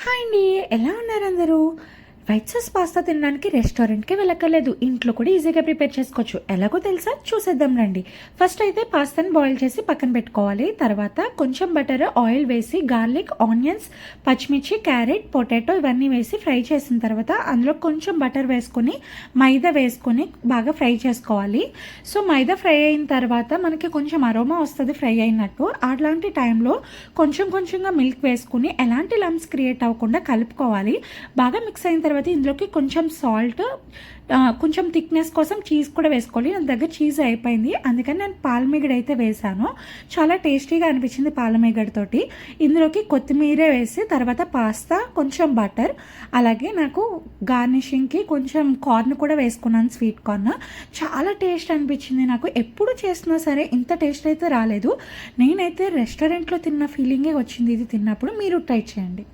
Hi అండి. ఎలా ఉన్నారు అందరూ? వైట్ సాస్ పాస్తా తినడానికి రెస్టారెంట్‌కి వెళ్ళక్కర్లేదు. ఇంట్లో కూడా ఈజీగా ప్రిపేర్ చేసుకోవచ్చు. ఎలాగో తెలుసా? చూసేద్దాం రండి. ఫస్ట్ అయితే పాస్తాని బాయిల్ చేసి పక్కన పెట్టుకోవాలి. తర్వాత కొంచెం బటర్, ఆయిల్ వేసి గార్లిక్, ఆనియన్స్, పచ్చిమిర్చి, క్యారెట్, పొటాటో ఇవన్నీ వేసి ఫ్రై చేసిన తర్వాత అందులో కొంచెం బటర్ వేసుకొని, మైదా వేసుకొని బాగా ఫ్రై చేసుకోవాలి. సో, మైదా ఫ్రై అయిన తర్వాత మనకి కొంచెం అరోమా వస్తది ఫ్రై అయినట్టు. అట్లాంటి టైంలో కొంచెం కొంచెంగా మిల్క్ వేసుకొని ఎలాంటి లంప్స్ క్రియేట్ అవ్వకుండా కలుపుకోవాలి. బాగా మిక్స్ అయిన తర్వాత ఇందులోకి కొంచెం సాల్ట్, కొంచెం థిక్నెస్ కోసం చీజ్ కూడా వేసుకోవాలి. నా దగ్గర చీజ్ అయిపోయింది, అందుకని నేను పాలమీగడ అయితే వేసాను. చాలా టేస్టీగా అనిపించింది పాలమీగడతోటి. ఇందులోకి కొత్తిమీర వేసి తర్వాత పాస్తా, కొంచెం బటర్, అలాగే నాకు గార్నిషింగ్కి కొంచెం కార్న్ కూడా వేసుకున్నాను, స్వీట్ కార్న్. చాలా టేస్ట్ అనిపించింది నాకు. ఎప్పుడు చేసినా సరే ఇంత టేస్ట్ అయితే రాలేదు. నేనైతే రెస్టారెంట్లో తిన్న ఫీలింగే వచ్చింది ఇది తిన్నప్పుడు. మీరు ట్రై చేయండి.